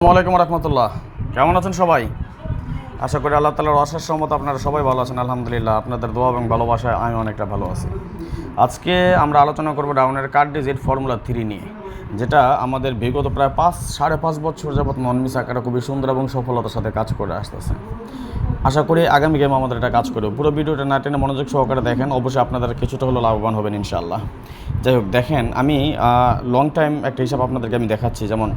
আসসালামু আলাইকুম রহমতুল্লাহ। কেমন আছেন সবাই? আশা করি আল্লাহ তাআলার অশেষ রহমতে আপনারা সবাই ভালো আছেন। আলহামদুলিল্লাহ, আপনাদের দোয়া এবং ভালোবাসায় আমি অনেকটা ভালো আছি। আজকে আমরা আলোচনা করব ডাউনের কার্ড ডিজিট ফর্মুলা 3 নিয়ে, যেটা আমাদের বিগত প্রায় 5.5 বছর যাবৎ নন মিস আকারে খুবই সুন্দর এবং সফলতার সাথে কাজ করে আসতেছে। আশা করি আগামী গেম আমাদের এটা কাজ করবে। পুরো ভিডিওটা না টেনে মনোযোগ সহকারে দেখেন, অবশ্যই আপনাদের কিছুটা হলেও লাভবান হবেন ইনশাআল্লাহ। যাই হোক, দেখেন আমি লং টাইম একটা হিসাব আপনাদেরকে আমি দেখাচ্ছি। যেমন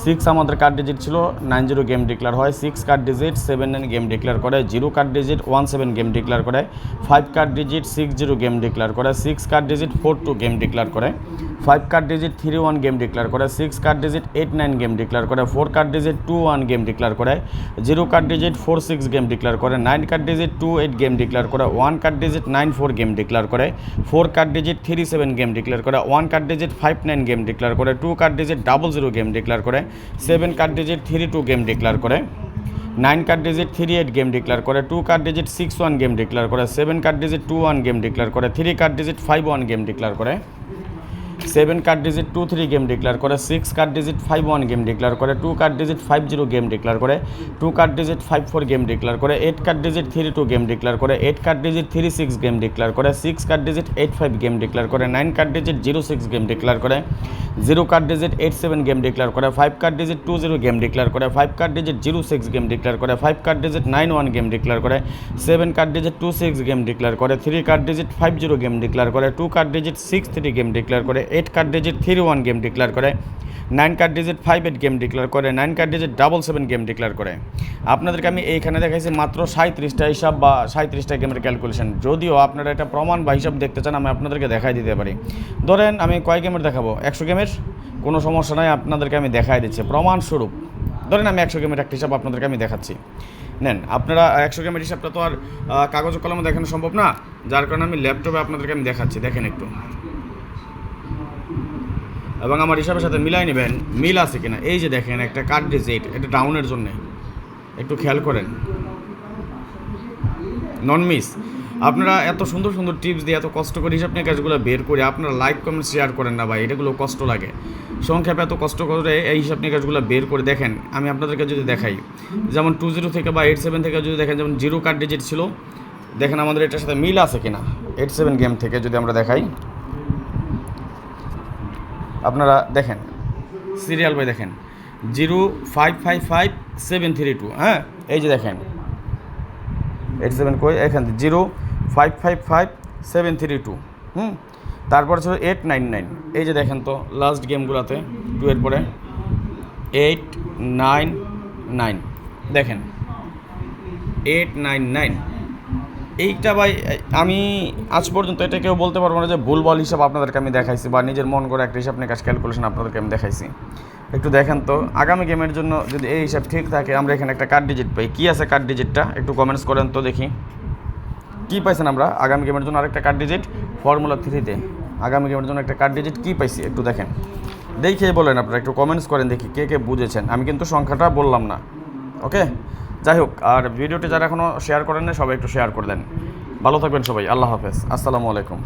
6 আমাদের কার্ড ডিজিট ছিল 90 গেম ডিক্লেয়ার হয়, 6 কার্ড ডিজিট 79 গেম ডিক্লেয়ার করে, 0 কার্ড ডিজিট 17 গেম ডিক্লেয়ার করে, 5 কার্ড ডিজিট 60 গেম ডিক্লেয়ার করে, 6 কার্ড ডিজিট 42 গেম ডিক্লেয়ার করে, 5 কার্ড ডিজিট 31 গেম ডিক্লেয়ার করে, 6 কার্ড ডিজিট 89 গেম ডিক্লেয়ার করে, 4 কার্ড ডিজিট 21 গেম ডিক্লেয়ার করে, 0 card digit 46 game declare করে, 9 card digit 28 game declare করে, 1 card digit 94 game declare করে, 4 card digit 37 game declare করে, 1 card digit 59 game declare করে, 2 card digit 00 game declare করে, 7 card digit 32 game declare করে, 9 card digit 38 game declare করে, 2 card digit 61 game declare করে, 7 card digit 21 game declare করে, 3 card digit 51 game declare করে, 7 card digit 23 game declare করে, 6 card digit 51 game declare করে, 2 card digit 50 game declare করে, 2 card digit 54 game declare করে, 8 card digit 32 game declare করে, 8 card digit 36 game declare করে, 6 card digit 85 game declare করে, 9 card digit 06 game declare করে, 0 card digit 87 game declare করে, 5 card digit 20 game declare করে, 5 card digit 06 game declare করে, 5 card digit 91 game declare করে, 7 card digit 26 game declare করে, 3 card digit 50 game declare করে, 2 card digit 63 game declare করে, 8 card digit 31 game declare করে, 9 card digit 58 game declare করে, 9 card digit 77 game declare করে। আপনাদেরকে আমি এইখানে দেখাইছি মাত্র 37টা হিসাব বা 37টা গেমের ক্যালকুলেশন। যদিও আপনারা এটা প্রমাণ বা হিসাব দেখতে চান, আমি আপনাদেরকে দেখাই দিতে পারি। ধরেন আমি কয় গেমের দেখাবো? 100 গেমের? কোনো সমস্যা নাই, আপনাদেরকে আমি দেখাই দিচ্ছি প্রমাণস্বরূপ। ধরেন আমি 100 গেমের একটা হিসাব আপনাদেরকে আমি দেখাচ্ছি। নেন, আপনারা 100 গেমের হিসাবটা তো আর কাগজ কলমে দেখানো সম্ভব না, যার কারণে আমি ল্যাপটপে আপনাদেরকে আমি দেখাচ্ছি। দেখেন একটু, এবং আমার হিসাবের সাথে মিলাই নেবেন মিল আছে কিনা। এই যে দেখেন একটা কার্ড ডিজিট, এটা ডাউনের জন্য একটু খেয়াল করেন, নন মিস। আপনারা এত সুন্দর সুন্দর টিপস দিয়ে এত কষ্ট করে হিসাব নিয়ে কাজগুলো বের করে আপনারা লাইক কমেন্ট শেয়ার করেন না ভাই, এটাগুলো কষ্ট লাগে। সংক্ষেপে এত কষ্ট করে এই হিসাব নিয়ে কাজগুলো বের করে দেখেন। আমি আপনাদেরকে যদি দেখাই, যেমন 20 থেকে বা 87 থেকে যদি দেখেন, যেমন 0 কার্ড ডিজিট ছিল, দেখেন আমাদের এটার সাথে মিল আছে কিনা। 87 গেম থেকে যদি আমরা দেখাই, আপনারা দেখেন সিরিয়াল বাই দেখেন 0555732। হ্যাঁ, এই যে দেখেন 87 কই, এখান 0555732। তারপর ছিল 899। এই যে দেখেন তো লাস্ট গেমগুলোতে 2 এর পরে 899 দেখেন 899। এইটা ভাই আমি আজ পর্যন্ত এটা কেউ বলতে পারবো না যে ভুলভাল হিসাব আপনাদেরকে আমি দেখাইছি বা নিজের মন করে একটা হিসাব নিকাশ ক্যালকুলেশন আপনাদেরকে আমি দেখাইছি। একটু দেখেন তো আগামী গেমের জন্য যদি এই হিসাব ঠিক থাকে, আমরা এখানে একটা কার্ড ডিজিট পাই। কী আছে কার্ড ডিজিটটা একটু কমেন্টস করেন তো দেখি, কী পাইছেন আমরা আগামী গেমের জন্য? আরেকটা কার্ড ডিজিট ফর্মুলা 3তে আগামী গেমের জন্য একটা কার্ড ডিজিট কী পাইছি একটু দেখেন, দেখেই বলেন আপনারা, একটু কমেন্টস করেন দেখি কে কে বুঝেছেন। আমি কিন্তু সংখ্যাটা বললাম না, ওকে? যাই হোক, আর ভিডিওটি যারা এখনও শেয়ার করেন না সবাই একটু শেয়ার করে দেন। ভালো থাকবেন সবাই, আল্লাহ হাফেজ, আসসালামু আলাইকুম।